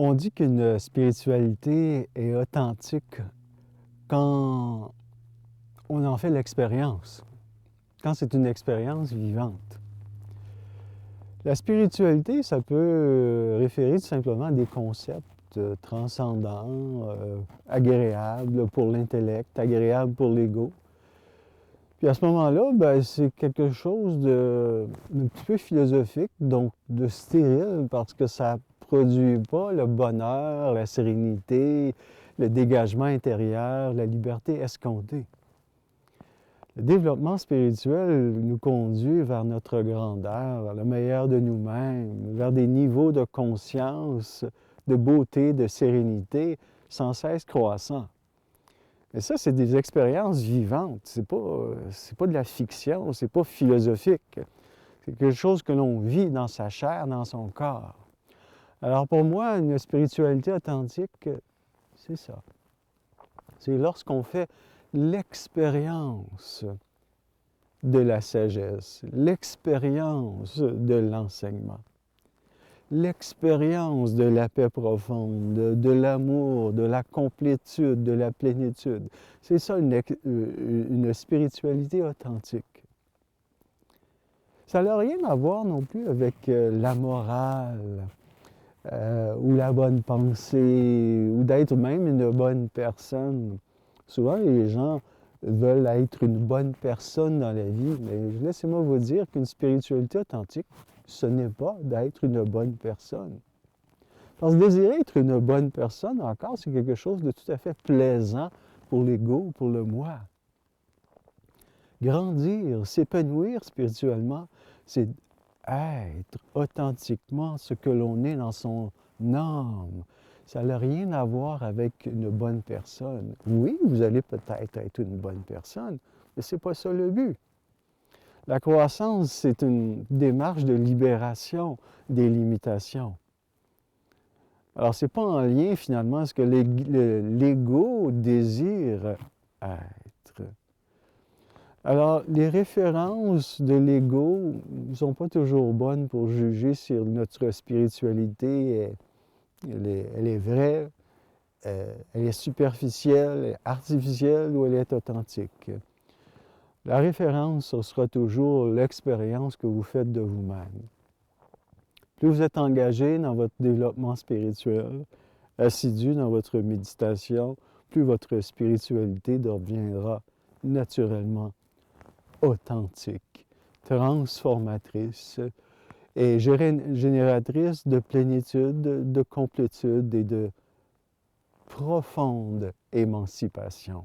On dit qu'une spiritualité est authentique quand on en fait l'expérience, quand c'est une expérience vivante. La spiritualité, ça peut référer tout simplement à des concepts transcendants, agréables pour l'intellect, agréables pour l'ego. Puis à ce moment-là, c'est quelque chose de un petit peu philosophique, donc de stérile, parce que ça produit pas le bonheur, la sérénité, le dégagement intérieur, la liberté escomptée. Le développement spirituel nous conduit vers notre grandeur, vers le meilleur de nous-mêmes, vers des niveaux de conscience, de beauté, de sérénité sans cesse croissants. Mais ça, c'est des expériences vivantes. C'est pas de la fiction, c'est pas philosophique. C'est quelque chose que l'on vit dans sa chair, dans son corps. Alors pour moi, une spiritualité authentique, c'est ça. C'est lorsqu'on fait l'expérience de la sagesse, l'expérience de l'enseignement, l'expérience de la paix profonde, de l'amour, de la complétude, de la plénitude. C'est ça une spiritualité authentique. Ça n'a rien à voir non plus avec la morale, ou la bonne pensée, ou d'être même une bonne personne. Souvent, les gens veulent être une bonne personne dans la vie, mais laissez-moi vous dire qu'une spiritualité authentique, ce n'est pas d'être une bonne personne. Parce que désirer être une bonne personne, encore, c'est quelque chose de tout à fait plaisant pour l'ego, pour le moi. Grandir, s'épanouir spirituellement, c'est être authentiquement ce que l'on est dans son âme. Ça n'a rien à voir avec une bonne personne. Oui, vous allez peut-être être une bonne personne, mais ce n'est pas ça le but. La croissance, c'est une démarche de libération des limitations. Alors, ce n'est pas en lien finalement à ce que l'ego désire être. Alors, les références de l'ego ne sont pas toujours bonnes pour juger si notre spiritualité elle est vraie, elle est superficielle, elle est artificielle ou elle est authentique. La référence, ce sera toujours l'expérience que vous faites de vous-même. Plus vous êtes engagé dans votre développement spirituel, assidu dans votre méditation, plus votre spiritualité deviendra naturellement authentique, transformatrice et génératrice de plénitude, de complétude et de profonde émancipation.